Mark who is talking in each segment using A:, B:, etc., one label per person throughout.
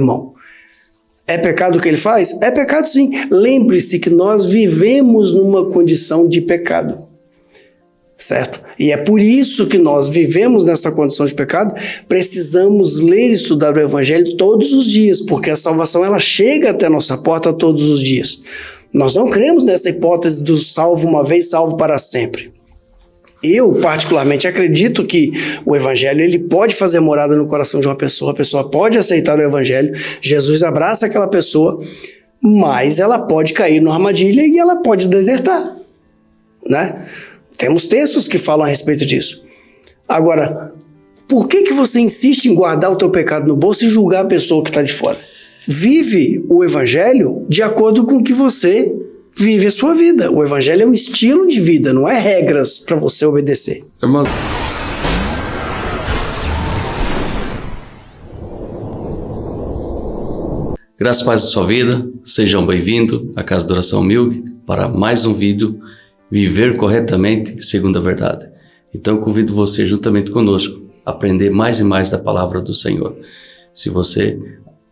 A: irmão. É pecado o que ele faz? É pecado sim. Lembre-se que nós vivemos numa condição de pecado. Certo? E é por isso que nós vivemos nessa condição de pecado, precisamos ler e estudar o Evangelho todos os dias, porque a salvação ela chega até a nossa porta todos os dias. Nós não cremos nessa hipótese do salvo uma vez, salvo para sempre. Eu, particularmente, acredito que o Evangelho ele pode fazer morada no coração de uma pessoa, a pessoa pode aceitar o Evangelho, Jesus abraça aquela pessoa, mas ela pode cair numa armadilha e ela pode desertar, né? Temos textos que falam a respeito disso. Agora, por que você insiste em guardar o teu pecado no bolso e julgar a pessoa que está de fora? Vive o Evangelho de acordo com o que você vive a sua vida. O Evangelho é um estilo de vida, não é regras para você obedecer.
B: Irmão, graças a paz da sua vida, sejam bem-vindos à Casa de Oração Milk para mais um vídeo Viver Corretamente Segundo a Verdade. Então eu convido você juntamente conosco a aprender mais e mais da Palavra do Senhor. Se você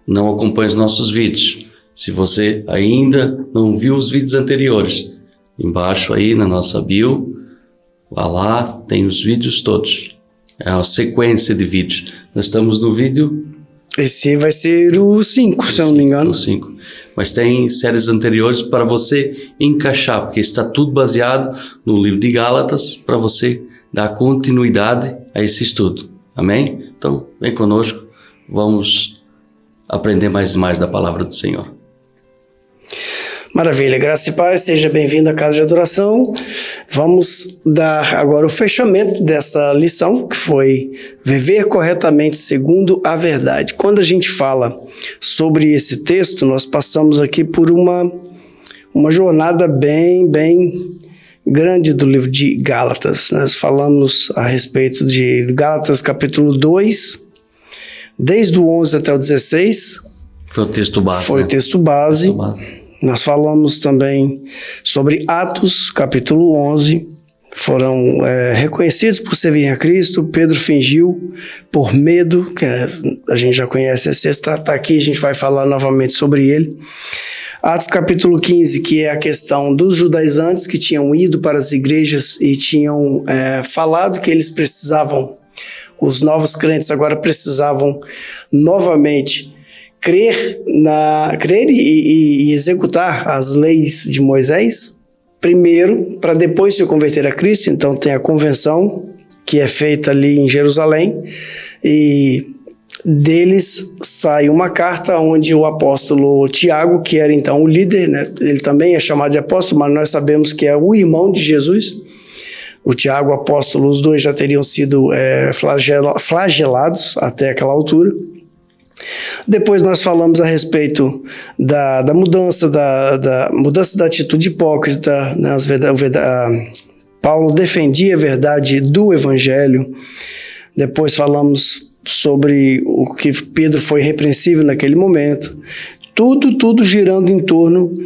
B: não acompanha os nossos vídeos, se você ainda não viu os vídeos anteriores, embaixo aí na nossa bio, vá lá, tem os vídeos todos. É uma sequência de vídeos. Nós estamos no vídeo...
A: Esse vai ser o 5, se eu não me engano.
B: O 5. Mas tem séries anteriores para você encaixar, porque está tudo baseado no livro de Gálatas, para você dar continuidade a esse estudo. Amém? Então, vem conosco, vamos aprender mais e mais da Palavra do Senhor.
A: Maravilha, graça e paz, seja bem-vindo à Casa de Adoração. Vamos dar agora o fechamento dessa lição, que foi viver corretamente segundo a verdade. Quando a gente fala sobre esse texto, nós passamos aqui por uma jornada bem grande do livro de Gálatas. Nós falamos a respeito de Gálatas capítulo 2, desde o 11 até o 16.
B: Foi o texto base.
A: Foi, né? O texto base. Nós falamos também sobre Atos, capítulo 11, foram reconhecidos por servirem a Cristo. Pedro fingiu por medo, que a gente já conhece, esse está aqui, a gente vai falar novamente sobre ele. Atos capítulo 15, que é a questão dos judaizantes que tinham ido para as igrejas e tinham falado que eles precisavam, os novos crentes agora precisavam novamente crer e executar as leis de Moisés, primeiro, para depois se converter a Cristo. Então tem a convenção, que é feita ali em Jerusalém, e deles sai uma carta onde o apóstolo Tiago, que era então o líder, né, ele também é chamado de apóstolo, mas nós sabemos que é o irmão de Jesus, o Tiago, o apóstolo, os dois já teriam sido flagelados até aquela altura. Depois nós falamos a respeito da mudança da atitude hipócrita, né? Paulo defendia a verdade do Evangelho. Depois falamos sobre o que Pedro foi repreensível naquele momento. Tudo girando em torno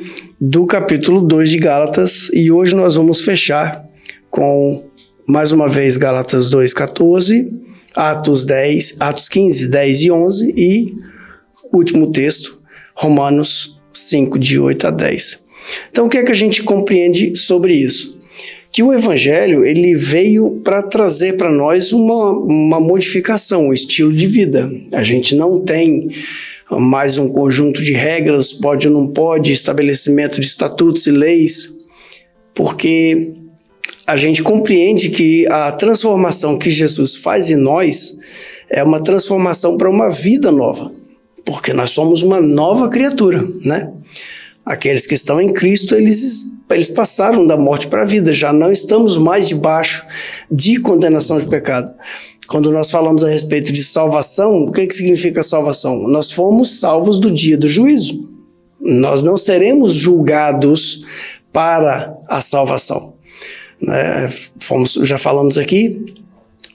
A: do capítulo 2 de Gálatas. E hoje nós vamos fechar com, mais uma vez, Gálatas 2:14, Atos 15, 10 e 11 e o último texto, Romanos 5, de 8 a 10. Então, o que é que a gente compreende sobre isso? Que o Evangelho ele veio para trazer para nós uma modificação, um estilo de vida. A gente não tem mais um conjunto de regras, pode ou não pode, estabelecimento de estatutos e leis, porque a gente compreende que a transformação que Jesus faz em nós é uma transformação para uma vida nova, porque nós somos uma nova criatura, né? Aqueles que estão em Cristo, eles passaram da morte para a vida, já não estamos mais debaixo de condenação de pecado. Quando nós falamos a respeito de salvação, o que significa salvação? Nós fomos salvos do dia do juízo. Nós não seremos julgados para a salvação. Já falamos aqui,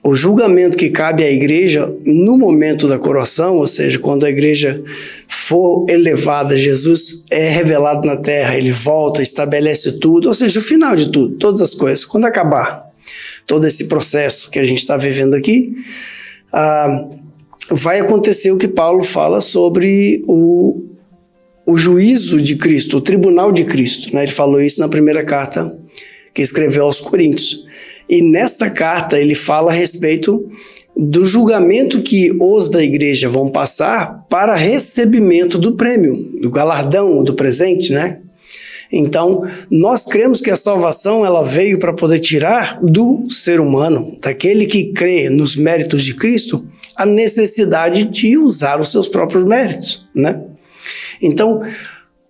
A: o julgamento que cabe à igreja no momento da coroação, ou seja, quando a igreja for elevada, Jesus é revelado na terra, ele volta, estabelece tudo, ou seja, o final de tudo, todas as coisas. Quando acabar todo esse processo que a gente está vivendo aqui, vai acontecer o que Paulo fala sobre o juízo de Cristo, o tribunal de Cristo, né? Ele falou isso na primeira carta que escreveu aos Coríntios. E nessa carta ele fala a respeito do julgamento que os da igreja vão passar para recebimento do prêmio, do galardão, do presente, né? Então, nós cremos que a salvação ela veio para poder tirar do ser humano, daquele que crê nos méritos de Cristo, a necessidade de usar os seus próprios méritos, né? Então,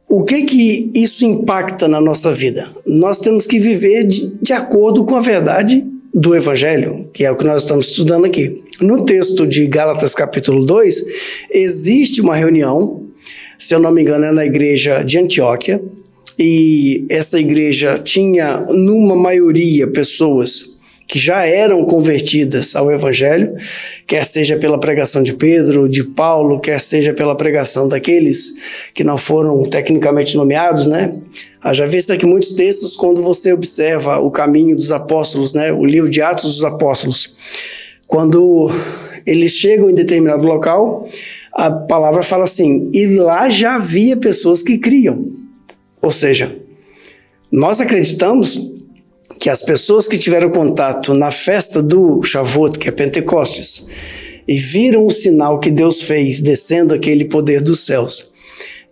A: o que isso impacta na nossa vida? Nós temos que viver de acordo com a verdade do Evangelho, que é o que nós estamos estudando aqui. No texto de Gálatas capítulo 2, existe uma reunião, se eu não me engano é na igreja de Antioquia, e essa igreja tinha, numa maioria, pessoas que já eram convertidas ao Evangelho, quer seja pela pregação de Pedro, de Paulo, quer seja pela pregação daqueles que não foram tecnicamente nomeados, né? Já visto aqui muitos textos, quando você observa o caminho dos apóstolos, né? O livro de Atos dos Apóstolos, quando eles chegam em determinado local, a palavra fala assim, e lá já havia pessoas que criam. Ou seja, nós acreditamos que as pessoas que tiveram contato na festa do Shavuot, que é Pentecostes, e viram o sinal que Deus fez descendo aquele poder dos céus,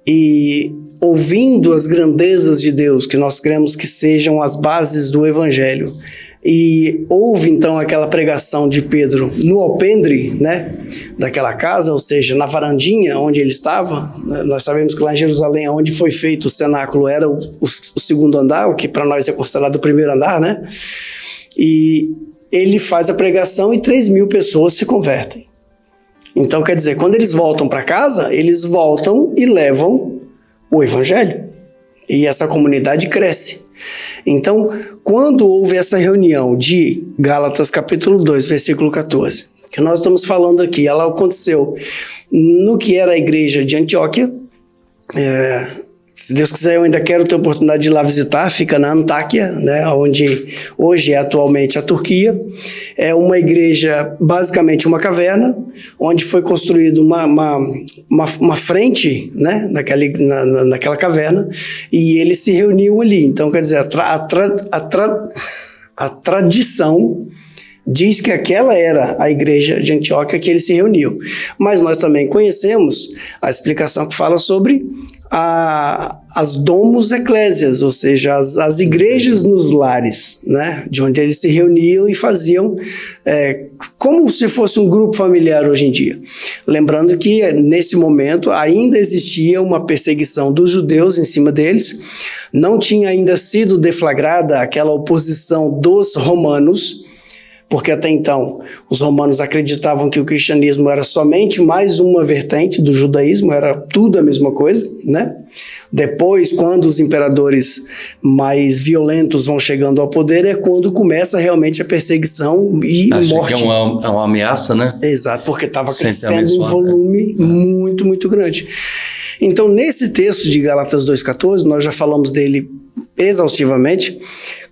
A: e ouvindo as grandezas de Deus, que nós cremos que sejam as bases do Evangelho, e houve então aquela pregação de Pedro no alpendre, né, daquela casa, ou seja, na varandinha onde ele estava. Nós sabemos que lá em Jerusalém, onde foi feito o cenáculo, era o segundo andar, o que para nós é considerado o primeiro andar, né? E ele faz a pregação e 3.000 pessoas se convertem. Então, quer dizer, quando eles voltam para casa, eles voltam e levam o Evangelho. E essa comunidade cresce. Então, quando houve essa reunião de Gálatas capítulo 2, versículo 14, que nós estamos falando aqui, ela aconteceu no que era a igreja de Antioquia. Se Deus quiser, eu ainda quero ter a oportunidade de ir lá visitar, fica na Antáquia, né, onde hoje é atualmente a Turquia. É uma igreja, basicamente uma caverna, onde foi construída uma frente, né, naquela caverna, e eles se reuniam ali. Então, quer dizer, a tradição diz que aquela era a igreja de Antioquia que eles se reuniam. Mas nós também conhecemos a explicação que fala sobre as domus eclésias, ou seja, as igrejas nos lares, né, de onde eles se reuniam e faziam como se fosse um grupo familiar hoje em dia. Lembrando que nesse momento ainda existia uma perseguição dos judeus em cima deles, não tinha ainda sido deflagrada aquela oposição dos romanos, porque até então os romanos acreditavam que o cristianismo era somente mais uma vertente do judaísmo, era tudo a mesma coisa, né? Depois, quando os imperadores mais violentos vão chegando ao poder, é quando começa realmente a perseguição e morte.
B: Que é uma ameaça, né?
A: Exato, porque estava crescendo em volume muito, muito grande. Então, nesse texto de Gálatas 2,14, nós já falamos dele exaustivamente.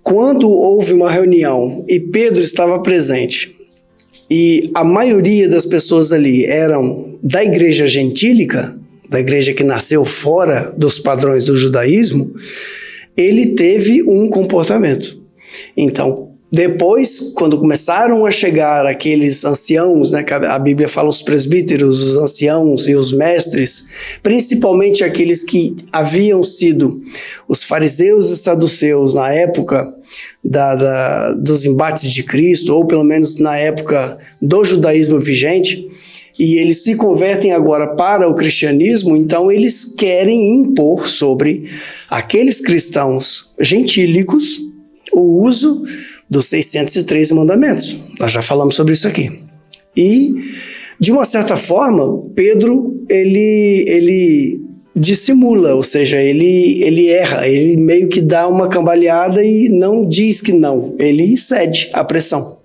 A: Quando houve uma reunião e Pedro estava presente e a maioria das pessoas ali eram da igreja gentílica, da igreja que nasceu fora dos padrões do judaísmo, ele teve um comportamento. Então, depois, quando começaram a chegar aqueles anciãos, né, que a Bíblia fala os presbíteros, os anciãos e os mestres, principalmente aqueles que haviam sido os fariseus e saduceus na época dos embates de Cristo, ou pelo menos na época do judaísmo vigente, e eles se convertem agora para o cristianismo, então eles querem impor sobre aqueles cristãos gentílicos o uso dos 613 mandamentos. Nós já falamos sobre isso aqui. E, de uma certa forma, Pedro, ele dissimula, ou seja, ele erra, ele meio que dá uma cambaleada e não diz que não, ele cede à pressão.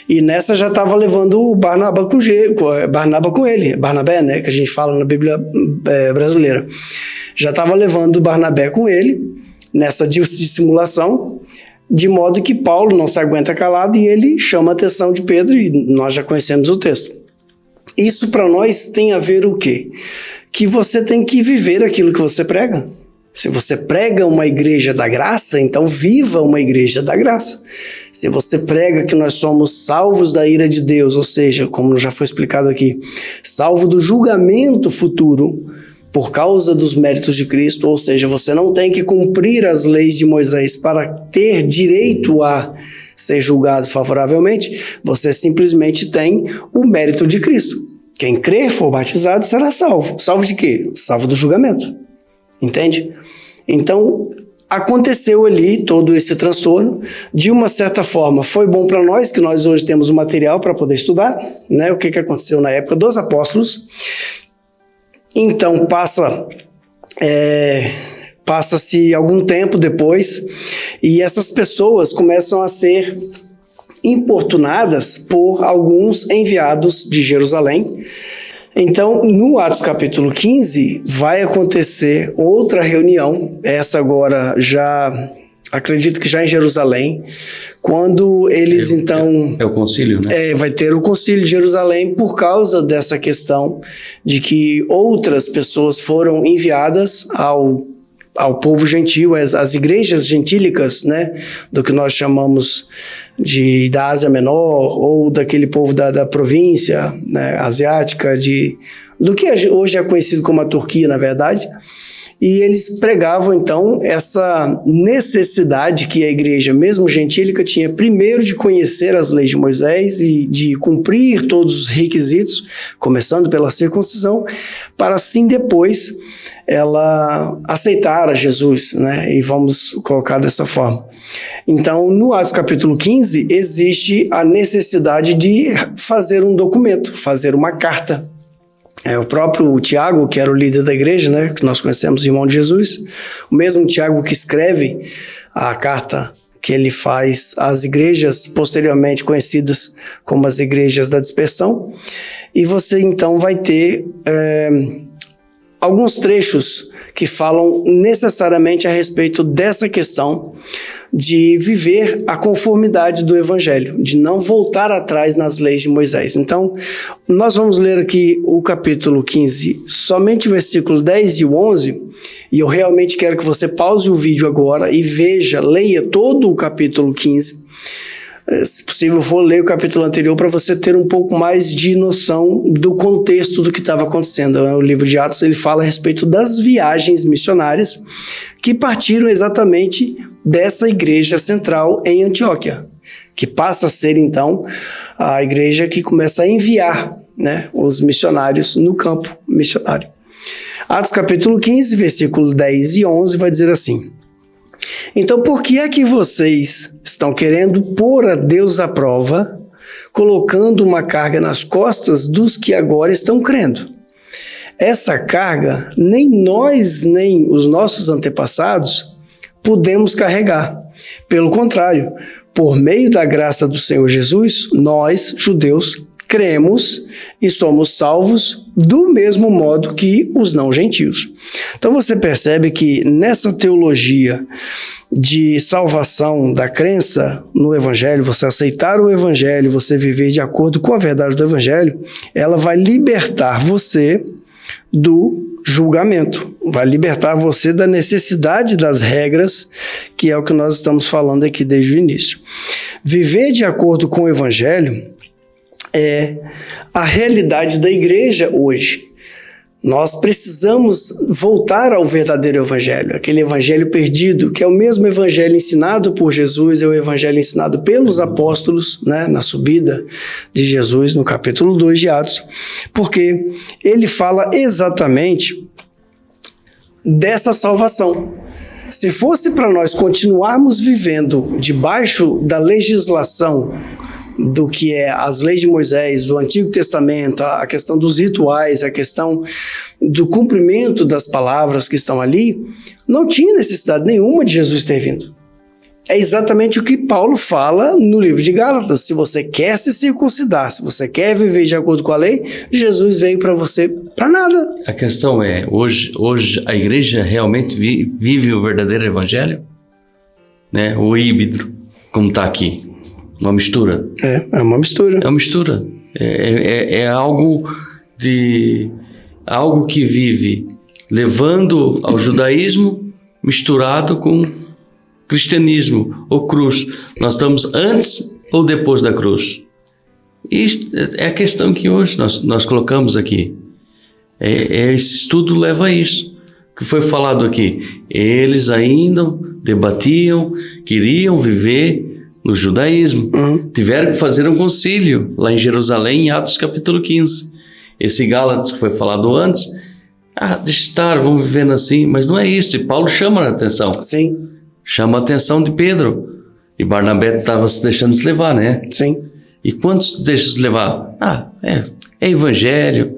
A: E nessa já estava levando o Barnabé com ele, Barnabé, né, que a gente fala na Bíblia brasileira. Já estava levando o Barnabé com ele, nessa dissimulação, de modo que Paulo não se aguenta calado e ele chama a atenção de Pedro, e nós já conhecemos o texto. Isso para nós tem a ver o quê? Que você tem que viver aquilo que você prega. Se você prega uma igreja da graça, então viva uma igreja da graça. Se você prega que nós somos salvos da ira de Deus, ou seja, como já foi explicado aqui, salvo do julgamento futuro por causa dos méritos de Cristo, ou seja, você não tem que cumprir as leis de Moisés para ter direito a ser julgado favoravelmente, você simplesmente tem o mérito de Cristo. Quem crer, for batizado, será salvo. Salvo de quê? Salvo do julgamento. Entende? Então, aconteceu ali todo esse transtorno. De uma certa forma, foi bom para nós, que nós hoje temos o material para poder estudar, né? O que aconteceu na época dos apóstolos. Então, passa-se algum tempo depois e essas pessoas começam a ser importunadas por alguns enviados de Jerusalém. Então, no Atos capítulo 15, vai acontecer outra reunião, essa agora já, acredito que já em Jerusalém, quando eles É
B: o concílio, né?
A: Vai ter o concílio de Jerusalém por causa dessa questão de que outras pessoas foram enviadas ao povo gentil, às igrejas gentílicas, né, do que nós chamamos da Ásia Menor, ou daquele povo da província, né, asiática, do que hoje é conhecido como a Turquia, na verdade. E eles pregavam, então, essa necessidade que a igreja, mesmo gentílica, tinha primeiro de conhecer as leis de Moisés e de cumprir todos os requisitos, começando pela circuncisão, para assim depois ela aceitar a Jesus, né? E vamos colocar dessa forma. Então, no Atos capítulo 15, existe a necessidade de fazer um documento, fazer uma carta. O próprio Tiago, que era o líder da igreja, né, que nós conhecemos, irmão de Jesus, o mesmo Tiago que escreve a carta que ele faz às igrejas posteriormente conhecidas como as igrejas da dispersão, e você então vai ter alguns trechos que falam necessariamente a respeito dessa questão de viver a conformidade do Evangelho, de não voltar atrás nas leis de Moisés. Então, nós vamos ler aqui o capítulo 15, somente o versículo 10 e o 11, e eu realmente quero que você pause o vídeo agora e leia todo o capítulo 15. Se possível, vou ler o capítulo anterior para você ter um pouco mais de noção do contexto do que estava acontecendo. O livro de Atos ele fala a respeito das viagens missionárias que partiram exatamente dessa igreja central em Antioquia, que passa a ser, então, a igreja que começa a enviar, né, os missionários no campo missionário. Atos capítulo 15, versículos 10 e 11 vai dizer assim: então, por que é que vocês estão querendo pôr a Deus à prova, colocando uma carga nas costas dos que agora estão crendo? Essa carga, nem nós, nem os nossos antepassados pudemos carregar. Pelo contrário, por meio da graça do Senhor Jesus, nós, judeus, cremos e somos salvos do mesmo modo que os não gentios. Então você percebe que nessa teologia de salvação da crença no Evangelho, você aceitar o Evangelho, você viver de acordo com a verdade do Evangelho, ela vai libertar você do julgamento, vai libertar você da necessidade das regras, que é o que nós estamos falando aqui desde o início. Viver de acordo com o Evangelho é a realidade da igreja hoje. Nós precisamos voltar ao verdadeiro evangelho, aquele evangelho perdido, que é o mesmo evangelho ensinado por Jesus, é o evangelho ensinado pelos apóstolos, né, na subida de Jesus, no capítulo 2 de Atos, porque ele fala exatamente dessa salvação. Se fosse para nós continuarmos vivendo debaixo da legislação do que é as leis de Moisés, do Antigo Testamento, a questão dos rituais, a questão do cumprimento das palavras que estão ali, não tinha necessidade nenhuma de Jesus ter vindo. É exatamente o que Paulo fala no livro de Gálatas. Se você quer se circuncidar, se você quer viver de acordo com a lei, Jesus veio para você para nada.
B: A questão é, hoje a igreja realmente vive o verdadeiro evangelho? Né? O híbrido, como está aqui. Uma mistura.
A: É uma mistura.
B: É uma mistura. É algo que vive levando ao judaísmo misturado com cristianismo ou cruz. Nós estamos antes ou depois da cruz? Isto é a questão que hoje nós colocamos aqui. Esse estudo leva a isso, que foi falado aqui. Eles ainda debatiam, queriam viver no judaísmo. Tiveram que fazer um concílio lá em Jerusalém, em Atos capítulo 15. Esse Gálatas que foi falado antes, deixa estar, vamos vivendo assim, mas não é isso. E Paulo chama a atenção.
A: Sim.
B: Chama a atenção de Pedro. E Barnabé estava se deixando se levar, né?
A: Sim.
B: E quantos deixam se levar? É evangelho.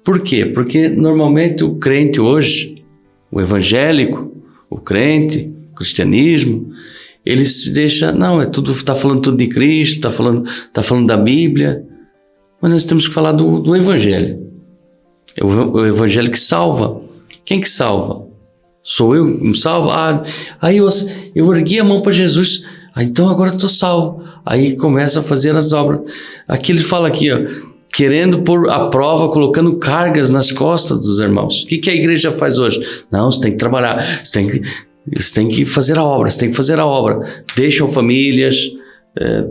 B: Por quê? Porque normalmente o crente hoje, o evangélico, o crente, o cristianismo, ele se deixa, está falando tudo de Cristo, está falando da Bíblia, mas nós temos que falar do evangelho. O evangelho que salva. Quem que salva? Sou eu que me salvo? Aí eu ergui a mão para Jesus, então agora estou salvo. Aí começa a fazer as obras. Aqui ele fala aqui, querendo pôr à prova, colocando cargas nas costas dos irmãos. O que a igreja faz hoje? Não, você tem que trabalhar, você tem que fazer a obra, Deixam famílias,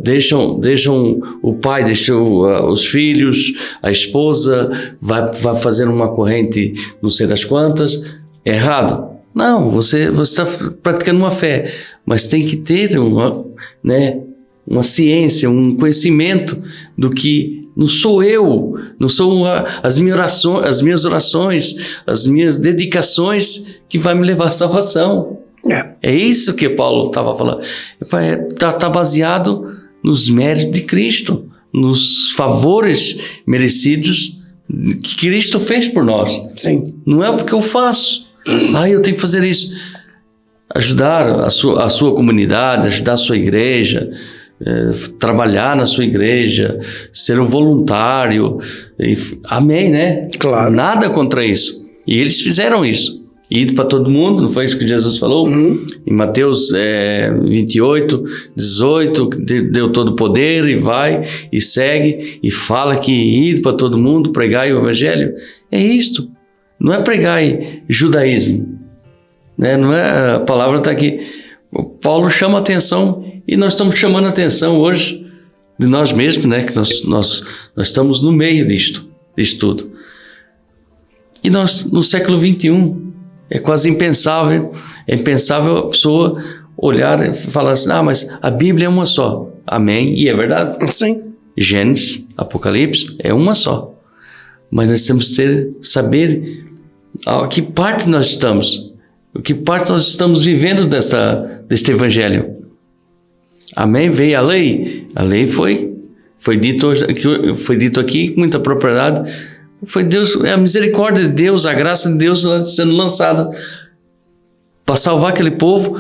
B: deixam o pai, deixam os filhos, a esposa, vai fazer uma corrente não sei das quantas. É errado? Não, você está praticando uma fé, mas tem que ter uma ciência, um conhecimento do que não sou eu, não são as minhas orações, as minhas dedicações que vai me levar à salvação. É isso que Paulo estava falando. Está baseado nos méritos de Cristo, nos favores merecidos que Cristo fez por nós.
A: Sim.
B: Não é porque eu faço. Eu tenho que fazer isso. Ajudar a sua comunidade, ajudar a sua igreja, trabalhar na sua igreja, ser um voluntário. Amém, né?
A: Claro.
B: Nada contra isso. E eles fizeram isso. Ir para todo mundo, não foi isso que Jesus falou? Em Mateus 28, 18, deu todo o poder e vai e segue e fala que ir para todo mundo, pregar o evangelho. É isto. Não é pregar judaísmo. Né? Não é, a palavra está aqui. O Paulo chama a atenção e nós estamos chamando a atenção hoje de nós mesmos, né? Que nós estamos no meio disto tudo. E nós, no século 21, é quase impensável a pessoa olhar e falar assim, mas a Bíblia é uma só. Amém? E é verdade.
A: Sim.
B: Gênesis, Apocalipse, é uma só. Mas nós temos que saber a que parte nós estamos, que parte nós estamos vivendo deste evangelho. Amém? Veio a lei foi dito aqui com muita propriedade. Foi Deus, a misericórdia de Deus, a graça de Deus sendo lançada para salvar aquele povo,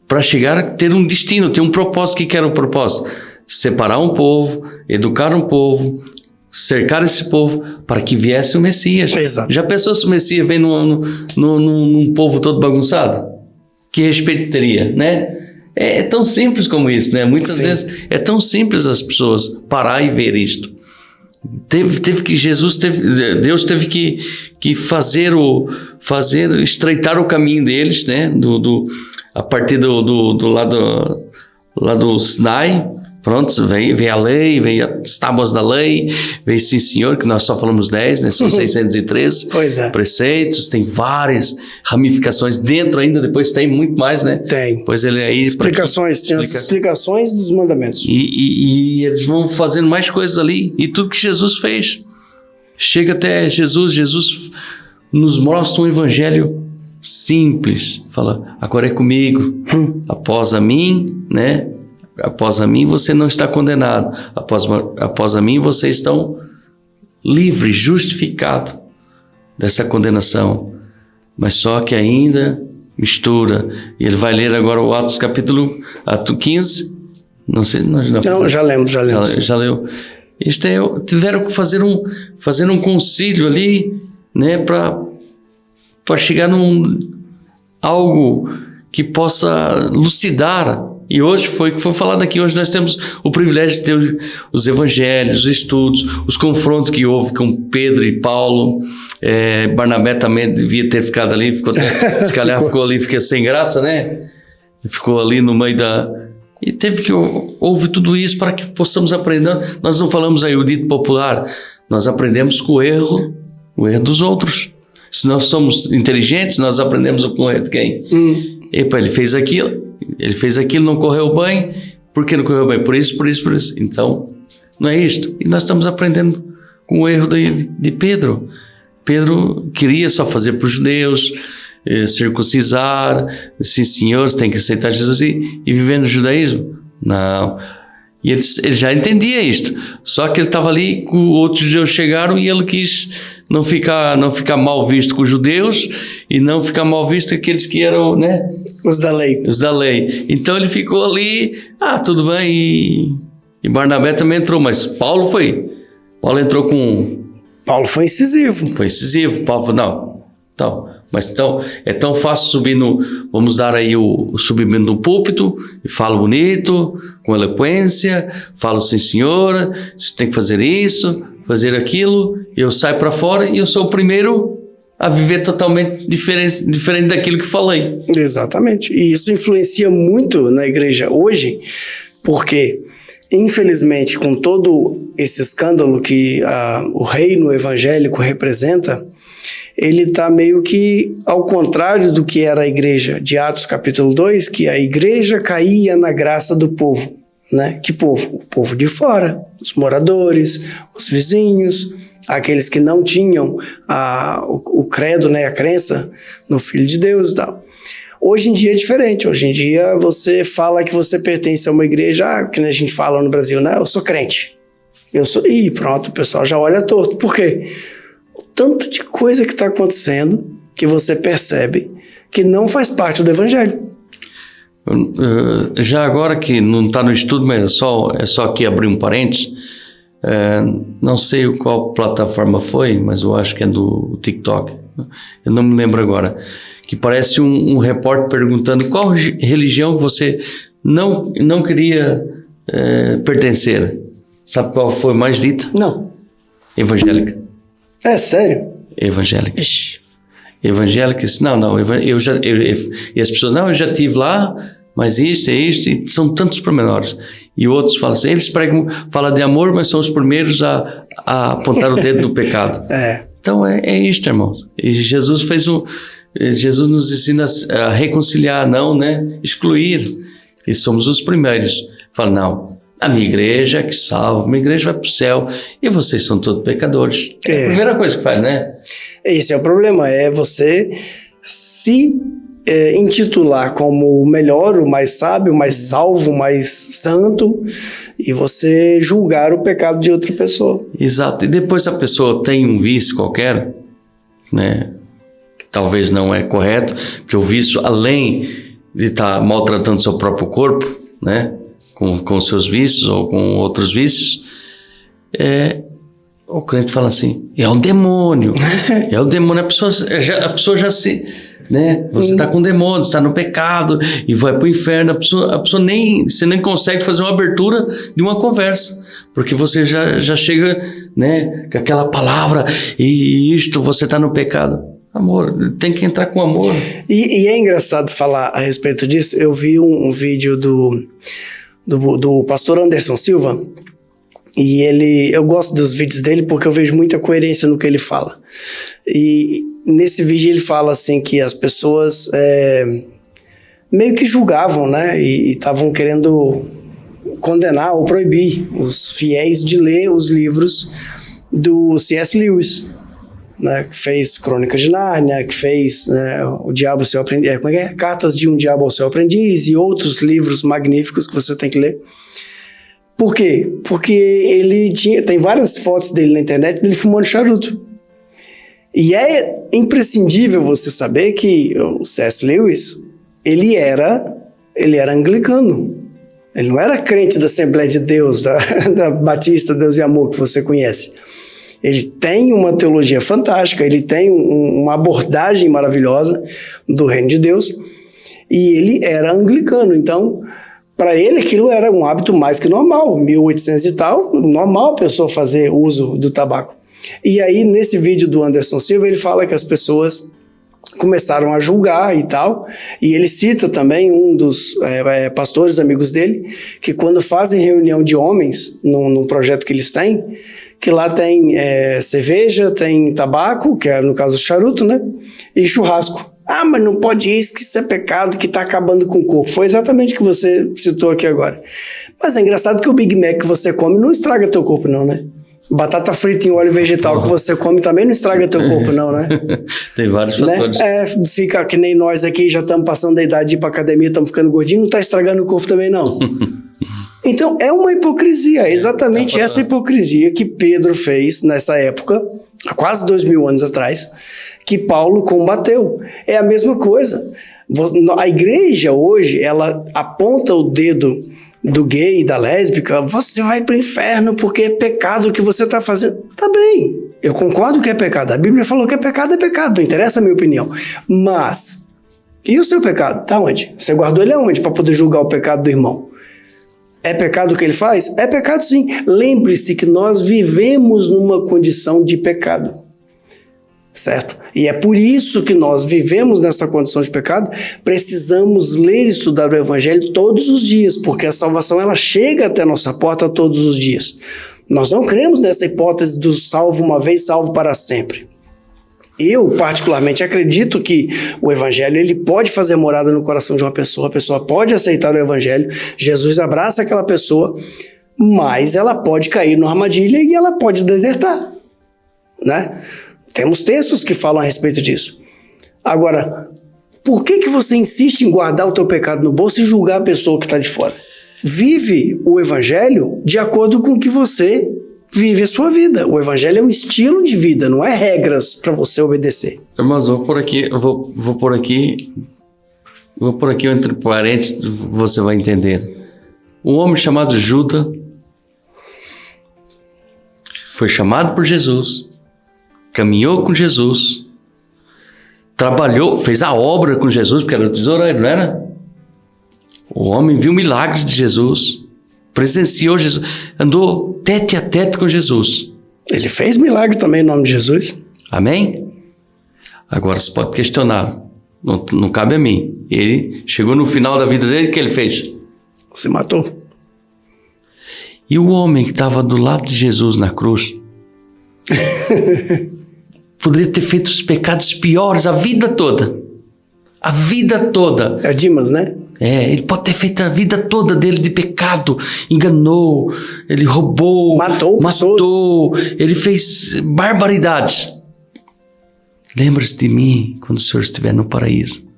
B: para chegar a ter um destino, ter um propósito. O que era o propósito? Separar um povo, educar um povo, cercar esse povo para que viesse o Messias.
A: Exato.
B: Já pensou se o Messias vem num povo todo bagunçado? Que respeito teria, né? É tão simples como isso, né? Muitas vezes é tão simples as pessoas parar e ver isto. Deus teve que estreitar o caminho deles, né? A partir do lado do Sinai. Pronto, veio a lei, veio as tábuas da lei, veio sim senhor, que nós só falamos 10, né? São 613 preceitos, tem várias ramificações dentro ainda, depois tem muito mais, né?
A: Tem.
B: Pois ele aí...
A: Tem as explicações dos mandamentos.
B: E eles vão fazendo mais coisas ali, e tudo que Jesus fez. Chega até Jesus nos mostra um evangelho simples, fala, agora é comigo, após a mim, né? Após a mim você não está condenado. Após a mim vocês estão livres, justificados dessa condenação. Mas só que ainda mistura. E ele vai ler agora o Atos capítulo 15. Não sei,
A: já lemos.
B: Já leu. Tiveram que fazer um concílio ali, né, para algo que possa lucidar E hoje foi o que foi falado aqui. Hoje nós temos o privilégio de ter os evangelhos, os estudos, os confrontos que houve com Pedro e Paulo. Barnabé também devia ter ficado ali, se calhar ficou ali, fica sem graça, né? Ficou ali no meio E houve tudo isso para que possamos aprender. Nós não falamos aí o dito popular, nós aprendemos com o erro dos outros. Se nós somos inteligentes, nós aprendemos com o erro de quem? Epa, ele fez aquilo, não correu bem. Por que não correu bem? Por isso. Então, não é isto. E nós estamos aprendendo com o erro de Pedro. Pedro queria só fazer para os judeus, circuncisar, sim senhor, você tem que aceitar Jesus e viver no judaísmo. Não. E ele já entendia isto. Só que ele estava ali, outros judeus chegaram e ele quis não ficar mal visto com os judeus e não ficar mal visto com aqueles que eram, né?
A: Os da lei. Então ele ficou ali, tudo bem, e Barnabé também entrou, mas Paulo entrou com... Paulo foi incisivo.
B: Paulo falou, não, então, mas então, é tão fácil subir vamos dar aí subir no púlpito, e falo bonito, com eloquência, falo sim senhora, você tem que fazer isso, fazer aquilo, eu saio para fora e eu sou o primeiro a viver totalmente diferente daquilo que falei.
A: Exatamente, e isso influencia muito na igreja hoje, porque infelizmente com todo esse escândalo que o reino evangélico representa, ele está meio que ao contrário do que era a igreja de Atos capítulo 2, que a igreja caía na graça do povo, né? Que povo? O povo de fora, os moradores, os vizinhos, aqueles que não tinham o credo, né? A crença no Filho de Deus e tal. Hoje em dia é diferente, hoje em dia você fala que você pertence a uma igreja, que a gente fala no Brasil, né? Eu sou crente, e pronto, o pessoal já olha torto. Por quê? O tanto de coisa que está acontecendo que você percebe que não faz parte do evangelho.
B: Já agora que não está no estudo, mas é só aqui abrir um parênteses, não sei qual plataforma foi, mas eu acho que é do TikTok, eu não me lembro agora, que parece um repórter perguntando qual religião você não queria pertencer. Sabe qual foi mais dita?
A: Não.
B: Evangélica.
A: É sério?
B: Evangélica.
A: Ixi.
B: Evangélica, não, e as pessoas, não, eu já estive lá, mas isso, e são tantos pormenores. E outros falam assim, eles falam de amor, mas são os primeiros a apontar o dedo do pecado. Então é isto, irmãos. E Jesus nos ensina a reconciliar, não, né? Excluir. E somos os primeiros. Fala, não, a minha igreja é que salva, a minha igreja vai para o céu, e vocês são todos pecadores. É a primeira coisa que faz, né?
A: Esse é o problema, é você se intitular como o melhor, o mais sábio, o mais salvo, o mais santo, e você julgar o pecado de outra pessoa.
B: Exato, e depois a pessoa tem um vício qualquer, né, que talvez não é correto, porque o vício, além de estar maltratando seu próprio corpo, né, com seus vícios ou com outros vícios, o crente fala assim, é o demônio, a pessoa já se, né, você está com demônio, está no pecado e vai para o inferno, a pessoa você nem consegue fazer uma abertura de uma conversa, porque você já chega, né, com aquela palavra, e você está no pecado. Amor, tem que entrar com amor.
A: E é engraçado falar a respeito disso. Eu vi um vídeo do pastor Anderson Silva, e eu gosto dos vídeos dele porque eu vejo muita coerência no que ele fala. E nesse vídeo ele fala assim que as pessoas meio que julgavam, né, e estavam querendo condenar ou proibir os fiéis de ler os livros do C.S. Lewis, né, que fez Crônicas de Nárnia, que fez, né, O Diabo, Seu Aprendiz, Cartas de um Diabo ao Seu Aprendiz e outros livros magníficos que você tem que ler. Por quê? Porque ele tem várias fotos dele na internet dele fumando charuto. E é imprescindível você saber que o C.S. Lewis, ele era anglicano. Ele não era crente da Assembleia de Deus, da Batista, Deus e Amor, que você conhece. Ele tem uma teologia fantástica, ele tem uma abordagem maravilhosa do reino de Deus, e ele era anglicano. Então, Para ele, aquilo era um hábito mais que normal, 1800 e tal, normal a pessoa fazer uso do tabaco. E aí, nesse vídeo do Anderson Silva, ele fala que as pessoas começaram a julgar e tal, e ele cita também um dos pastores amigos dele, que quando fazem reunião de homens, num projeto que eles têm, que lá tem cerveja, tem tabaco, que é no caso o charuto, né, e churrasco. Ah, mas não pode isso, que isso é pecado, que está acabando com o corpo. Foi exatamente o que você citou aqui agora. Mas é engraçado que o Big Mac que você come não estraga teu corpo não, né? Batata frita em óleo vegetal que você come também não estraga teu corpo não, né?
B: Tem vários fatores.
A: Fica que nem nós aqui, já estamos passando da idade de ir para academia, estamos ficando gordinhos, não está estragando o corpo também não. Então é uma hipocrisia, exatamente essa hipocrisia que Pedro fez nessa época, há quase 2000 anos atrás, que Paulo combateu. É a mesma coisa. A igreja hoje, ela aponta o dedo do gay e da lésbica, você vai para o inferno porque é pecado o que você está fazendo. Tá bem, eu concordo que é pecado. A Bíblia falou que é pecado, não interessa a minha opinião. Mas, e o seu pecado? Tá onde? Você guardou ele aonde para poder julgar o pecado do irmão? É pecado o que ele faz? É pecado sim. Lembre-se que nós vivemos numa condição de pecado. Certo? E é por isso que nós vivemos nessa condição de pecado, precisamos ler e estudar o Evangelho todos os dias, porque a salvação ela chega até a nossa porta todos os dias. Nós não cremos nessa hipótese do salvo uma vez, salvo para sempre. Eu, particularmente, acredito que o Evangelho ele pode fazer morada no coração de uma pessoa, a pessoa pode aceitar o Evangelho, Jesus abraça aquela pessoa, mas ela pode cair numa armadilha e ela pode desertar, né? Temos textos que falam a respeito disso. Agora, por que você insiste em guardar o teu pecado no bolso e julgar a pessoa que está de fora? Vive o Evangelho de acordo com o que você vive a sua vida. O Evangelho é um estilo de vida, não é regras para você obedecer.
B: Irmãos, vou por aqui entre parênteses, você vai entender. Um homem chamado Judas foi chamado por Jesus, caminhou com Jesus, trabalhou, fez a obra com Jesus, porque era o tesoureiro, não era? O homem viu milagres de Jesus, presenciou Jesus, andou tete a tete com Jesus.
A: Ele fez milagre também em nome de Jesus.
B: Amém? Agora você pode questionar, não cabe a mim. Ele chegou no final da vida dele, o que ele fez?
A: Se matou.
B: E o homem que estava do lado de Jesus na cruz poderia ter feito os pecados piores a vida toda. A vida toda.
A: É Dimas, né?
B: Ele pode ter feito a vida toda dele de pecado. Enganou, ele roubou, matou, ele fez barbaridades. Lembra-se de mim quando o Senhor estiver no paraíso.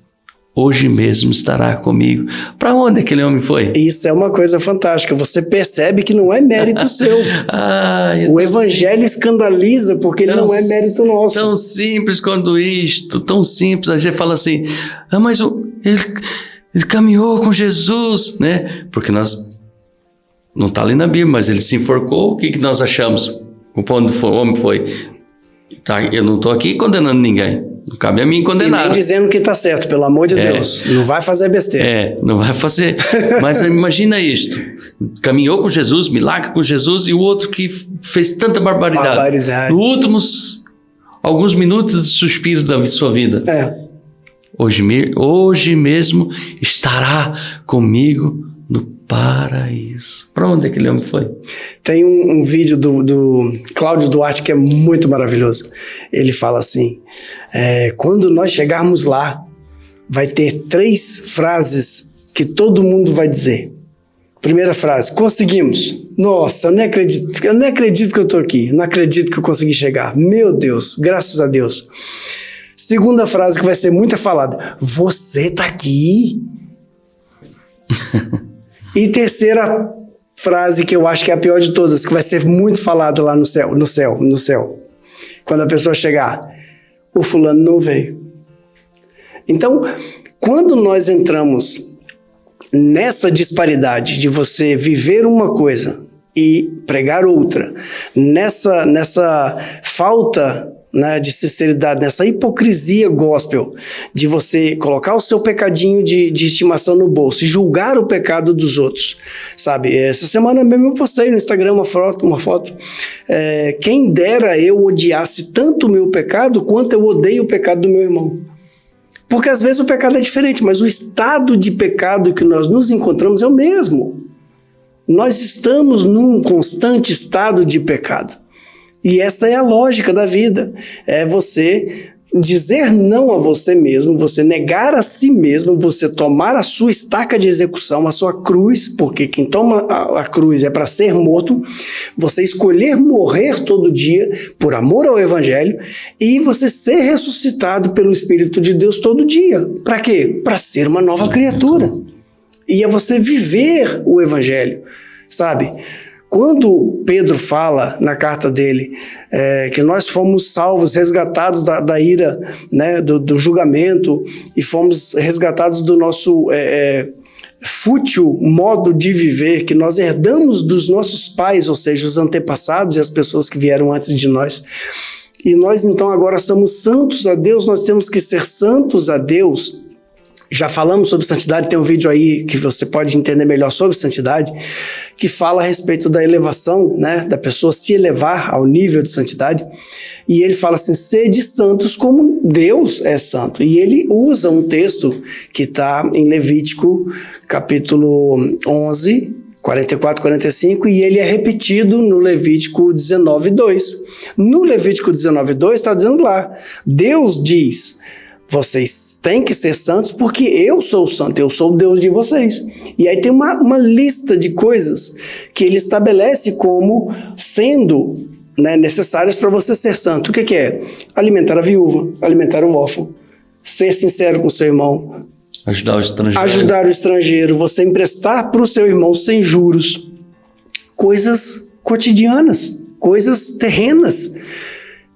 B: Hoje mesmo estará comigo. Para onde aquele homem foi?
A: Isso é uma coisa fantástica. Você percebe que não é mérito seu. O Evangelho escandaliza porque ele não é mérito nosso.
B: Tão simples quanto isto, tão simples. Aí você fala assim, mas ele caminhou com Jesus, né? Porque nós, não está ali na Bíblia, mas ele se enforcou. O que nós achamos? O homem foi. Eu não estou aqui condenando ninguém. Não cabe a mim condenar.
A: E nem dizendo que está certo, pelo amor de Deus. Não vai fazer besteira.
B: Não vai fazer. Mas imagina isto. Caminhou com Jesus, milagre com Jesus, e o outro que fez tanta barbaridade. Nos últimos alguns minutos de suspiros da sua vida. Hoje mesmo estará comigo no paraíso. Para onde aquele homem foi?
A: Tem um vídeo do Cláudio Duarte que é muito maravilhoso. Ele fala assim, quando nós chegarmos lá, vai ter 3 frases que todo mundo vai dizer. Primeira frase, conseguimos. Nossa, eu não acredito que eu estou aqui. Não acredito que eu consegui chegar. Meu Deus, graças a Deus. Segunda frase que vai ser muito falada, você está aqui? E terceira frase que eu acho que é a pior de todas, que vai ser muito falada lá no céu. Quando a pessoa chegar, o fulano não veio. Então, quando nós entramos nessa disparidade de você viver uma coisa e pregar outra, nessa falta né, de sinceridade, nessa hipocrisia gospel, de você colocar o seu pecadinho de estimação no bolso e julgar o pecado dos outros, sabe? Essa semana mesmo eu postei no Instagram uma foto, quem dera eu odiasse tanto o meu pecado quanto eu odeio o pecado do meu irmão. Porque às vezes o pecado é diferente, mas o estado de pecado que nós nos encontramos é o mesmo. Nós estamos num constante estado de pecado. E essa é a lógica da vida. É você dizer não a você mesmo, você negar a si mesmo, você tomar a sua estaca de execução, a sua cruz, porque quem toma a cruz é para ser morto, você escolher morrer todo dia por amor ao Evangelho e você ser ressuscitado pelo Espírito de Deus todo dia. Para quê? Para ser uma nova criatura. E é você viver o Evangelho, sabe? Quando Pedro fala na carta dele que nós fomos salvos, resgatados da ira, né, do julgamento, e fomos resgatados do nosso fútil modo de viver, que nós herdamos dos nossos pais, ou seja, os antepassados e as pessoas que vieram antes de nós, e nós então agora somos santos a Deus, nós temos que ser santos a Deus. Já falamos sobre santidade, tem um vídeo aí que você pode entender melhor sobre santidade, que fala a respeito da elevação, né, da pessoa se elevar ao nível de santidade, e ele fala assim, sede santos como Deus é santo, e ele usa um texto que está em Levítico, capítulo 11, 44, 45, e ele é repetido no Levítico 19, 2. No Levítico 19, 2 está dizendo lá, Deus diz, vocês têm que ser santos porque eu sou santo, eu sou o Deus de vocês. E aí tem uma lista de coisas que ele estabelece como sendo, né, necessárias para você ser santo. O que é? Alimentar a viúva, alimentar o órfão, ser sincero com o seu irmão, ajudar o estrangeiro, você emprestar para o seu irmão sem juros. Coisas cotidianas, coisas terrenas.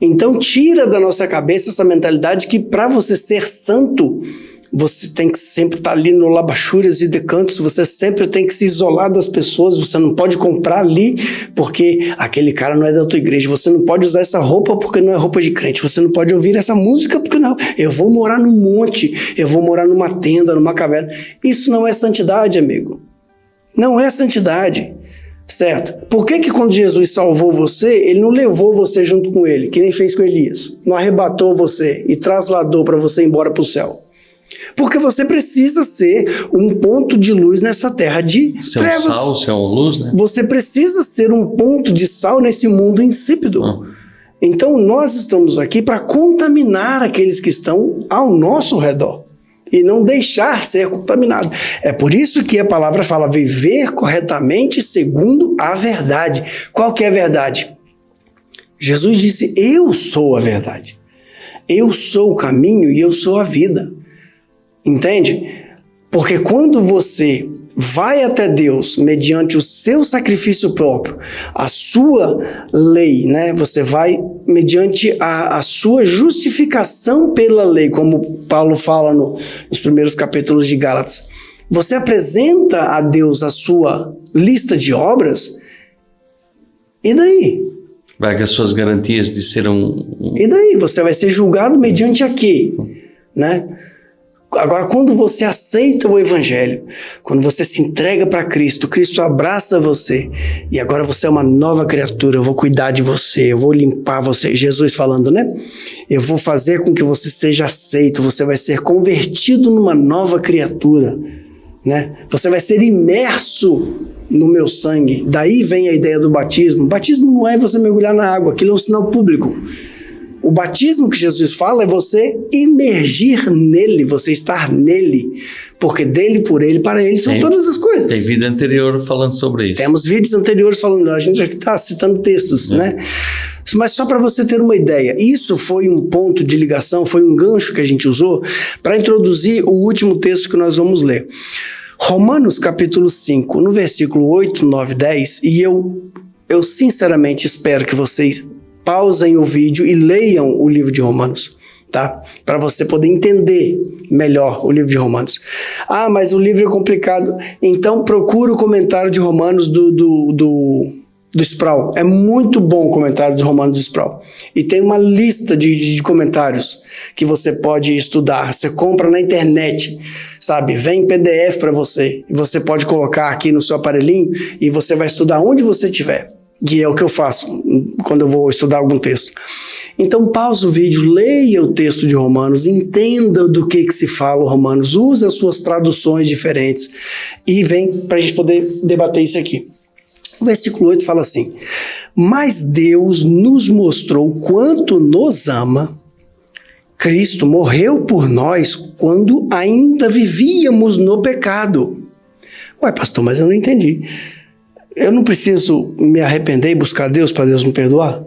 A: Então tira da nossa cabeça essa mentalidade que para você ser santo, você tem que sempre estar ali no labachúrias e decantos, você sempre tem que se isolar das pessoas, você não pode comprar ali porque aquele cara não é da tua igreja, você não pode usar essa roupa porque não é roupa de crente, você não pode ouvir essa música porque não, eu vou morar num monte, eu vou morar numa tenda, numa caverna. Isso não é santidade, amigo. Não é santidade. Certo? Por que quando Jesus salvou você, ele não levou você junto com ele, que nem fez com Elias? Não arrebatou você e trasladou para você ir embora para o céu? Porque você precisa ser um ponto de luz nessa terra de trevas. Ser um sal, ser uma luz, né? Você precisa ser um ponto de sal nesse mundo insípido. Então nós estamos aqui para contaminar aqueles que estão ao nosso redor. E não deixar ser contaminado. É por isso que a palavra fala viver corretamente segundo a verdade. Qual que é a verdade? Jesus disse, eu sou a verdade. Eu sou o caminho e eu sou a vida. Entende? Porque quando você vai até Deus mediante o seu sacrifício próprio, a sua lei, né? Você vai mediante a sua justificação pela lei, como Paulo fala nos primeiros capítulos de Gálatas. Você apresenta a Deus a sua lista de obras, e daí?
B: Vai que as suas garantias de ser
A: E daí? Você vai ser julgado mediante a quê? Né? Agora, quando você aceita o Evangelho, quando você se entrega para Cristo, Cristo abraça você, e agora você é uma nova criatura, eu vou cuidar de você, eu vou limpar você, Jesus falando, né? Eu vou fazer com que você seja aceito, você vai ser convertido numa nova criatura, né? Você vai ser imerso no meu sangue. Daí vem a ideia do batismo. O batismo não é você mergulhar na água, aquilo é um sinal público. O batismo que Jesus fala é você imergir nele, você estar nele, porque dele, por ele, para ele são todas as coisas.
B: Tem vídeo anterior falando sobre isso.
A: Temos vídeos anteriores falando, a gente já está citando textos, né? Mas só para você ter uma ideia, isso foi um ponto de ligação, foi um gancho que a gente usou para introduzir o último texto que nós vamos ler. Romanos capítulo 5, no versículo 8, 9, 10, e eu sinceramente espero que vocês pausem o vídeo e leiam o livro de Romanos, tá? Para você poder entender melhor o livro de Romanos. Ah, mas o livro é complicado. Então procura o comentário de Romanos do do Sproul. É muito bom o comentário dos Romanos do Sproul. E tem uma lista de comentários que você pode estudar. Você compra na internet, sabe? Vem em PDF para você. E você pode colocar aqui no seu aparelhinho e você vai estudar onde você estiver. Que é o que eu faço quando eu vou estudar algum texto. Então pausa o vídeo, leia o texto de Romanos, entenda do que se fala o Romanos, use as suas traduções diferentes e vem para a gente poder debater isso aqui. O versículo 8 fala assim: mas Deus nos mostrou quanto nos ama. Cristo morreu por nós quando ainda vivíamos no pecado. Ué, pastor, mas eu não entendi. Eu não preciso me arrepender e buscar Deus para Deus me perdoar?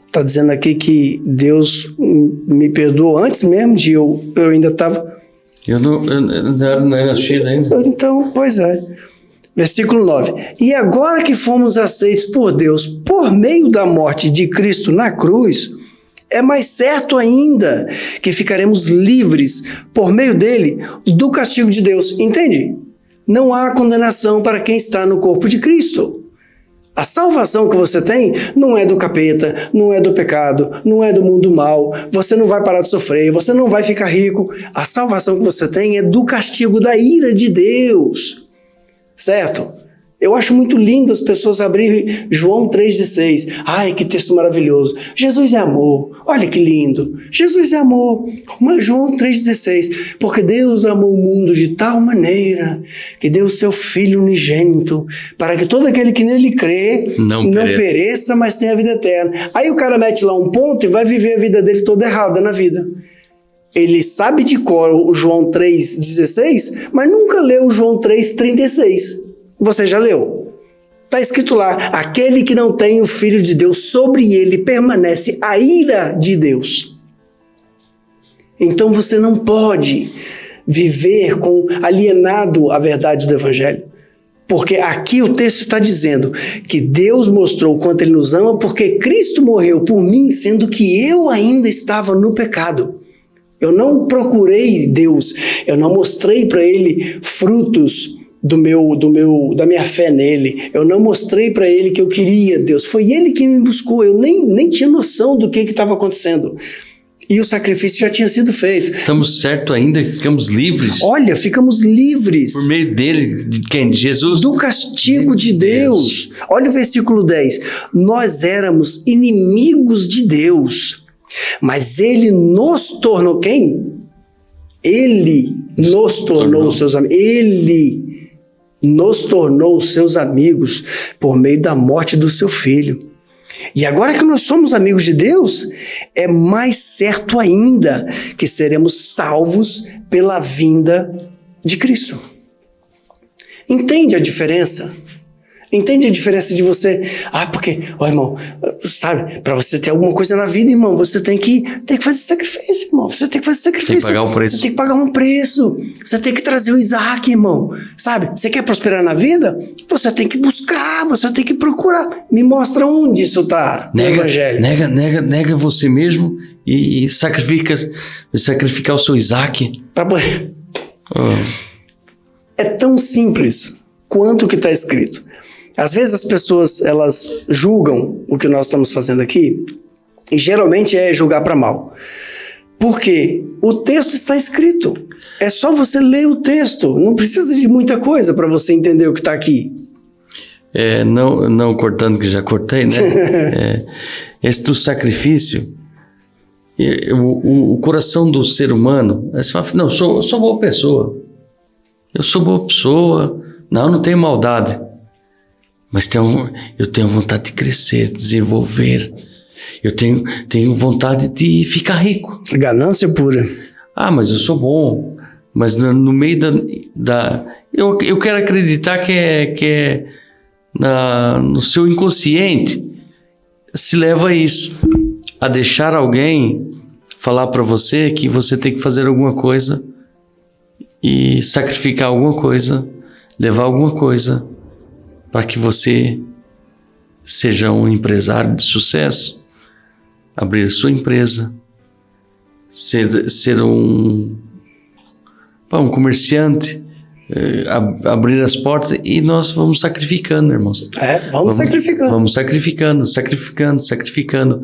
A: Está dizendo aqui que Deus me perdoou antes mesmo de eu ainda estava...
B: Eu não era nascido ainda.
A: Então, pois é. Versículo 9. E agora que fomos aceitos por Deus por meio da morte de Cristo na cruz, é mais certo ainda que ficaremos livres por meio dele do castigo de Deus. Entende? Não há condenação para quem está no corpo de Cristo. A salvação que você tem não é do capeta, não é do pecado, não é do mundo mal. Você não vai parar de sofrer, você não vai ficar rico. A salvação que você tem é do castigo, da ira de Deus. Certo? Eu acho muito lindo as pessoas abrirem João 3,16. Ai, que texto maravilhoso. Jesus é amor. Olha que lindo. Jesus é amor. Mas João 3,16. Porque Deus amou o mundo de tal maneira que deu o seu Filho unigênito para que todo aquele que nele crê não pereça, mas tenha a vida eterna. Aí o cara mete lá um ponto e vai viver a vida dele toda errada na vida. Ele sabe de cor o João 3,16, mas nunca leu o João 3,36. Você já leu? Está escrito lá: aquele que não tem o Filho de Deus, sobre ele permanece a ira de Deus. Então você não pode viver alienado à verdade do Evangelho. Porque aqui o texto está dizendo que Deus mostrou o quanto Ele nos ama porque Cristo morreu por mim, sendo que eu ainda estava no pecado. Eu não procurei Deus, eu não mostrei para Ele frutos da minha fé nele. Eu não mostrei para ele que eu queria Deus. Foi ele que me buscou. Eu nem tinha noção do que estava acontecendo. E o sacrifício já tinha sido feito.
B: Estamos certos ainda e ficamos livres.
A: Olha, ficamos livres.
B: Por meio dele, de quem? De Jesus?
A: Do castigo de Deus. Olha o versículo 10. Nós éramos inimigos de Deus, mas ele nos tornou quem? Ele nos tornou seus amigos. Ele nos tornou seus amigos por meio da morte do seu Filho. E agora que nós somos amigos de Deus, é mais certo ainda que seremos salvos pela vinda de Cristo. Entende a diferença? Entende a diferença de você... porque, irmão, sabe, para você ter alguma coisa na vida, irmão, você tem que fazer sacrifício, irmão. Você tem que fazer sacrifício.
B: Tem que pagar um preço.
A: Você tem que pagar um preço. Você tem que trazer o Isaac, irmão. Sabe, você quer prosperar na vida? Você tem que buscar, você tem que procurar. Me mostra onde isso está no Evangelho.
B: Nega você mesmo e sacrificar o seu Isaac.
A: É tão simples quanto o que está escrito. Às vezes as pessoas, elas julgam o que nós estamos fazendo aqui, e geralmente é julgar para mal. Porque o texto está escrito. É só você ler o texto. Não precisa de muita coisa para você entender o que está aqui.
B: Não cortando, que já cortei, né? Esse do sacrifício, o coração do ser humano, você fala: não, eu sou boa pessoa. Eu sou boa pessoa. Não tenho maldade. Mas eu tenho vontade de crescer, desenvolver. Eu tenho vontade de ficar rico.
A: Ganância pura.
B: Mas eu sou bom. Mas no meio eu quero acreditar que no seu inconsciente se leva a isso. A deixar alguém falar para você que você tem que fazer alguma coisa e sacrificar alguma coisa, levar alguma coisa, para que você seja um empresário de sucesso, abrir sua empresa, ser um comerciante, abrir as portas e nós vamos sacrificando, irmãos.
A: Vamos sacrificando.
B: Vamos sacrificando.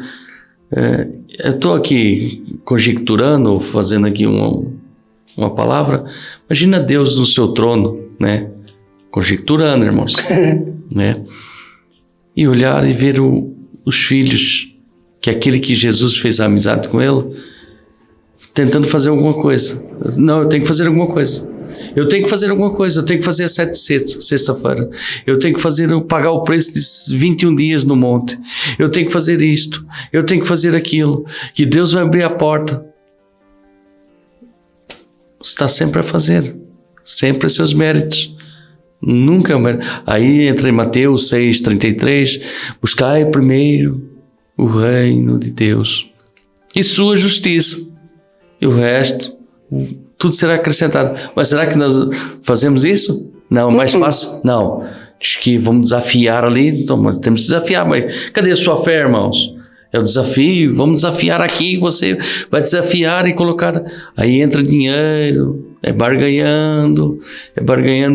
B: Eu estou aqui conjecturando, fazendo aqui uma palavra. Imagina Deus no seu trono, né? Conjecturando, irmãos. Né? E olhar e ver os filhos, que aquele que Jesus fez a amizade com ele, tentando fazer alguma coisa. Não, eu tenho que fazer alguma coisa. Eu tenho que fazer a sexta-feira. Eu tenho que pagar o preço de 21 dias no monte. Eu tenho que fazer isto. Eu tenho que fazer aquilo. Que Deus vai abrir a porta. Você está sempre a fazer. Sempre a seus méritos. Nunca é um mérito. Aí entra em Mateus 6,33. Buscai primeiro o reino de Deus e sua justiça. E o resto... tudo será acrescentado. Mas será que nós fazemos isso? Não, mais fácil? Não. Diz que vamos desafiar ali. Então, mas temos que desafiar. Mas cadê a sua fé, irmãos? É o desafio. Vamos desafiar aqui. Você vai desafiar e colocar. Aí entra dinheiro. É barganhando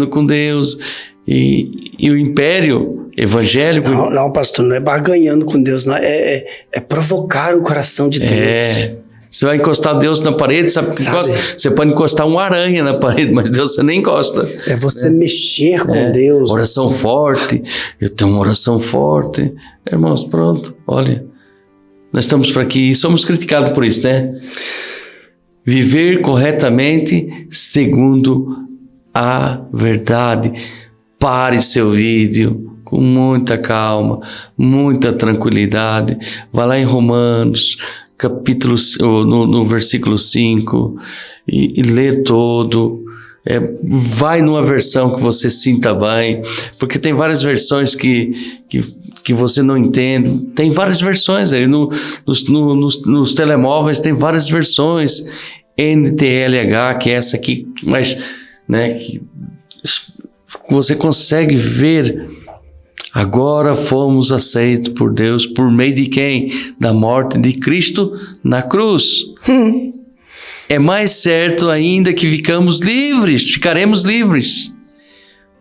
B: com Deus. E o império evangélico...
A: Não, pastor, não é barganhando com Deus. Não. É provocar o coração de Deus.
B: Você vai encostar Deus na parede, sabe? Você pode encostar uma aranha na parede, mas Deus você nem encosta.
A: É você mexer com Deus.
B: Oração assim. Forte. Eu tenho uma oração forte. Irmãos, pronto, olha. Nós estamos para aqui e somos criticados por isso, né? Viver corretamente segundo a verdade. Pare seu vídeo com muita calma, muita tranquilidade. Vá lá em Romanos... capítulo, no versículo 5, e lê todo. Vai numa versão que você sinta bem, porque tem várias versões que você não entende. Tem várias versões aí nos telemóveis, tem várias versões. NTLH, que é essa aqui, mas né, que você consegue ver. Agora fomos aceitos por Deus por meio de quem? Da morte de Cristo na cruz. É mais certo ainda que ficaremos livres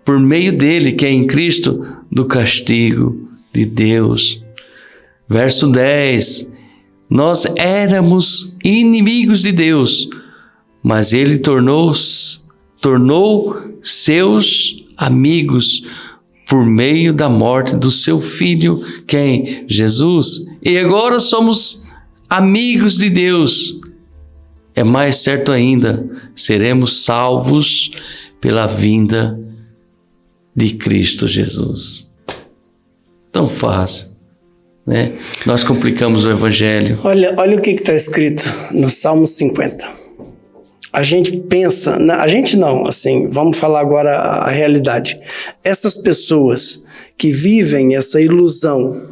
B: por meio dele, que é em Cristo, do castigo de Deus. Verso 10. Nós éramos inimigos de Deus, mas ele tornou seus amigos por meio da morte do seu filho, quem? Jesus. E agora somos amigos de Deus. É mais certo ainda, seremos salvos pela vinda de Cristo Jesus. Tão fácil, né? Nós complicamos o Evangelho.
A: Olha o que está escrito no Salmo 50. A gente pensa, a gente não, assim, vamos falar agora a realidade. Essas pessoas que vivem essa ilusão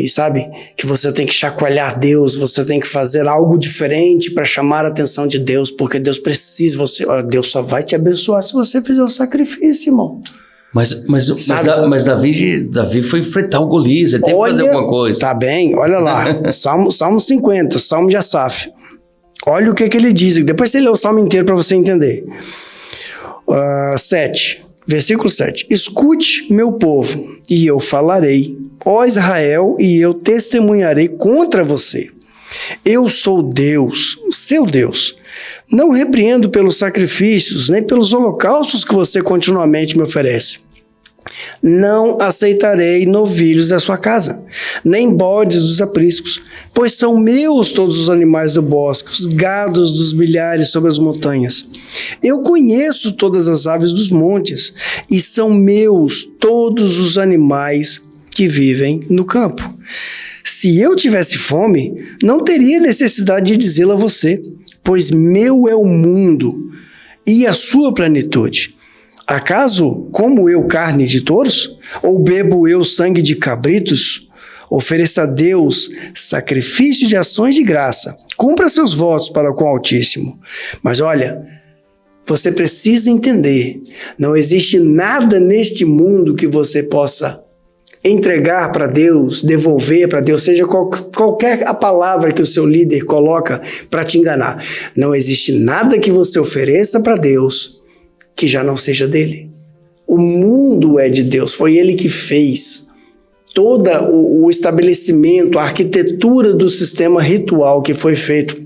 A: sabe, que você tem que chacoalhar Deus, você tem que fazer algo diferente para chamar a atenção de Deus, porque Deus precisa, Deus só vai te abençoar se você fizer o sacrifício, irmão.
B: Mas Davi foi enfrentar o Golias, ele tem que fazer alguma coisa.
A: Tá bem, olha lá, Salmo 50, Salmo de Asaf. Olha o que ele diz. Depois você lê o salmo inteiro para você entender. 7, versículo 7. Escute, meu povo, e eu falarei. Ó Israel, e eu testemunharei contra você. Eu sou Deus, o seu Deus. Não repreendo pelos sacrifícios, nem pelos holocaustos que você continuamente me oferece. Não aceitarei novilhos da sua casa, nem bodes dos apriscos, pois são meus todos os animais do bosque, os gados dos milhares sobre as montanhas. Eu conheço todas as aves dos montes, e são meus todos os animais que vivem no campo. Se eu tivesse fome, não teria necessidade de dizê-lo a você, pois meu é o mundo e a sua plenitude. Acaso como eu carne de touros? Ou bebo eu sangue de cabritos? Ofereça a Deus sacrifício de ações de graça. Cumpra seus votos para com o Altíssimo. Mas olha, você precisa entender, não existe nada neste mundo que você possa entregar para Deus, devolver para Deus, seja qualquer a palavra que o seu líder coloca para te enganar. Não existe nada que você ofereça para Deus que já não seja dele. O mundo é de Deus, foi ele que fez. Todo o estabelecimento, a arquitetura do sistema ritual que foi feito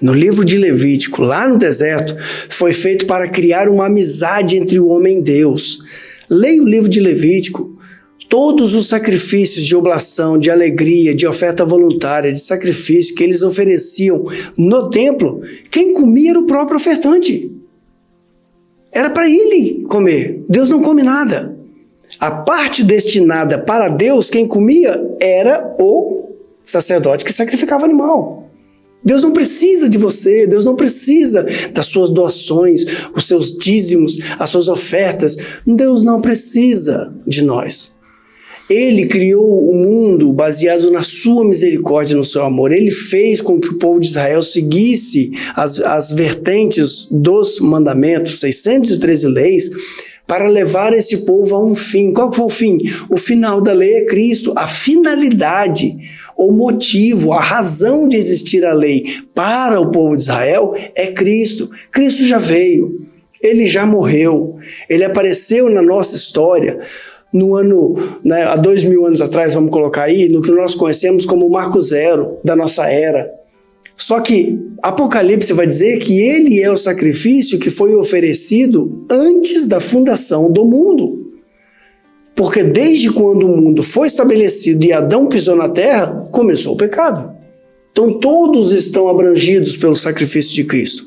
A: no livro de Levítico, lá no deserto, foi feito para criar uma amizade entre o homem e Deus. Leia o livro de Levítico. Todos os sacrifícios de oblação, de alegria, de oferta voluntária, de sacrifício que eles ofereciam no templo, quem comia era o próprio ofertante. Era para ele comer. Deus não come nada. A parte destinada para Deus, quem comia era o sacerdote que sacrificava o animal. Deus não precisa de você, Deus não precisa das suas doações, os seus dízimos, as suas ofertas. Deus não precisa de nós. Ele criou o mundo baseado na sua misericórdia, no seu amor. Ele fez com que o povo de Israel seguisse as vertentes dos mandamentos, 613 leis, para levar esse povo a um fim. Qual foi o fim? O final da lei é Cristo. A finalidade, o motivo, a razão de existir a lei para o povo de Israel é Cristo. Cristo já veio, ele já morreu, ele apareceu na nossa história. No ano, há 2000 anos atrás, vamos colocar aí, no que nós conhecemos como o Marco Zero da nossa era. Só que Apocalipse vai dizer que ele é o sacrifício que foi oferecido antes da fundação do mundo. Porque desde quando o mundo foi estabelecido e Adão pisou na terra, começou o pecado. Então todos estão abrangidos pelo sacrifício de Cristo.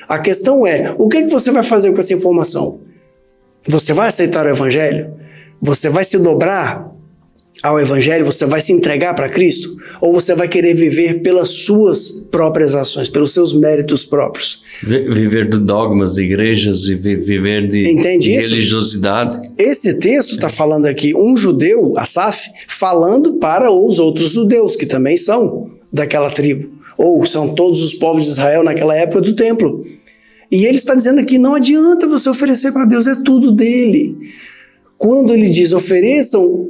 A: A questão é, o que você vai fazer com essa informação? Você vai aceitar o Evangelho? Você vai se dobrar ao Evangelho? Você vai se entregar para Cristo? Ou você vai querer viver pelas suas próprias ações, pelos seus méritos próprios?
B: Viver de dogmas de igrejas e viver de religiosidade.
A: Esse texto está falando aqui, um judeu, Asaf, falando para os outros judeus, que também são daquela tribo. Ou são todos os povos de Israel naquela época do templo. E ele está dizendo aqui, não adianta você oferecer para Deus, é tudo dele. Quando ele diz, ofereçam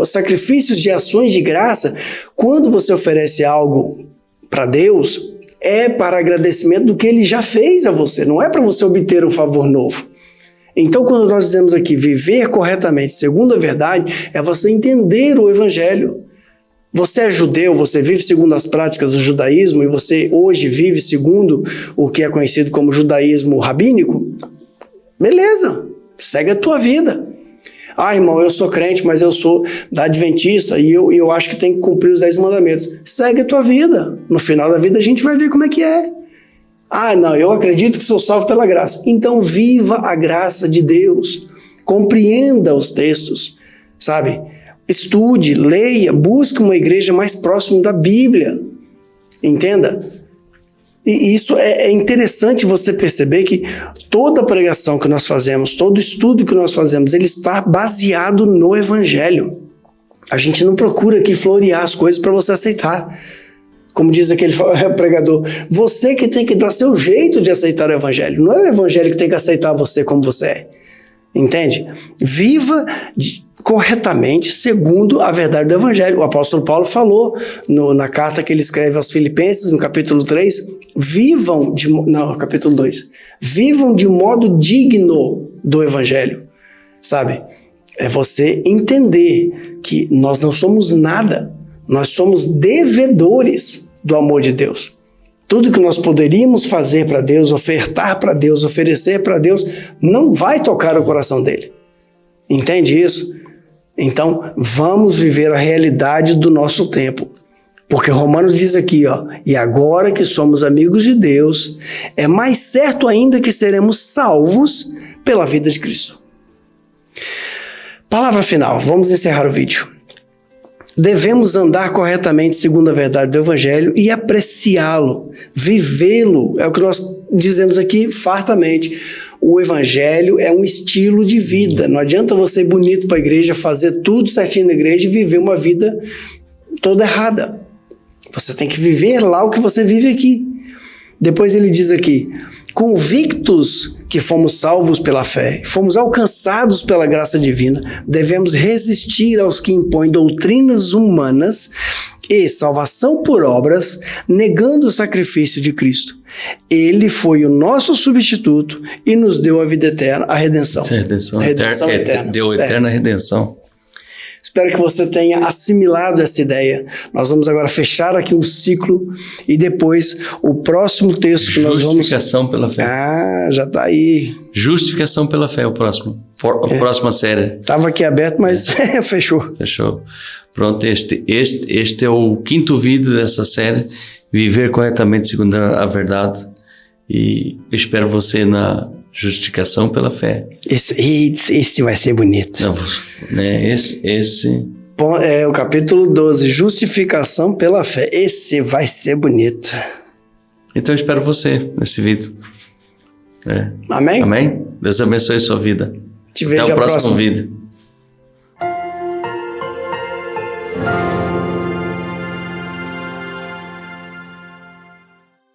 A: sacrifícios de ações de graça, quando você oferece algo para Deus, é para agradecimento do que ele já fez a você, não é para você obter um favor novo. Então, quando nós dizemos aqui, viver corretamente segundo a verdade, é você entender o Evangelho. Você é judeu, você vive segundo as práticas do judaísmo e você hoje vive segundo o que é conhecido como judaísmo rabínico? Beleza, segue a tua vida. Ah, irmão, eu sou crente, mas eu sou da Adventista e eu acho que tem que cumprir os 10 mandamentos. Segue a tua vida. No final da vida a gente vai ver como é que é. Ah, não, eu acredito que sou salvo pela graça. Então viva a graça de Deus. Compreenda os textos, sabe? Estude, leia, busque uma igreja mais próxima da Bíblia. Entenda? E isso é interessante você perceber que toda pregação que nós fazemos, todo estudo que nós fazemos, ele está baseado no Evangelho. A gente não procura aqui florear as coisas para você aceitar. Como diz aquele pregador, você que tem que dar seu jeito de aceitar o Evangelho. Não é o Evangelho que tem que aceitar você como você é. Entende? Viva corretamente segundo a verdade do Evangelho. O apóstolo Paulo falou na carta que ele escreve aos Filipenses, no capítulo 3, capítulo 2, vivam de modo digno do Evangelho, sabe? É você entender que nós não somos nada, nós somos devedores do amor de Deus. Tudo que nós poderíamos fazer para Deus, ofertar para Deus, oferecer para Deus, não vai tocar o coração dele. Entende isso? Então, vamos viver a realidade do nosso tempo. Porque Romanos diz aqui, e agora que somos amigos de Deus, é mais certo ainda que seremos salvos pela vida de Cristo. Palavra final, vamos encerrar o vídeo. Devemos andar corretamente segundo a verdade do Evangelho e apreciá-lo, vivê-lo, é o que nós dizemos aqui fartamente. O Evangelho é um estilo de vida, não adianta você ir bonito para a igreja, fazer tudo certinho na igreja e viver uma vida toda errada. Você tem que viver lá o que você vive aqui. Depois ele diz aqui, convictos que fomos salvos pela fé, fomos alcançados pela graça divina, devemos resistir aos que impõem doutrinas humanas e salvação por obras, negando o sacrifício de Cristo. Ele foi o nosso substituto e nos deu a vida eterna, a redenção.
B: Essa redenção,
A: A redenção eterna.
B: Deu eterna redenção.
A: Espero que você tenha assimilado essa ideia. Nós vamos agora fechar aqui um ciclo e depois o próximo texto que nós vamos...
B: Justificação pela fé.
A: Ah, já está aí.
B: Justificação pela fé, o próximo. A próxima série.
A: Estava aqui aberto, mas fechou.
B: Fechou. Pronto, este é o 5º vídeo dessa série, Viver Corretamente Segundo a Verdade. E eu espero você na justificação pela fé.
A: Esse vai ser bonito.
B: Né? Esse...
A: É o capítulo 12, Justificação pela Fé. Esse vai ser bonito.
B: Então eu espero você nesse vídeo.
A: Amém?
B: Amém? Deus abençoe a sua vida.
A: Te vejo
B: Até o
A: a
B: próximo
A: próxima.
B: vídeo.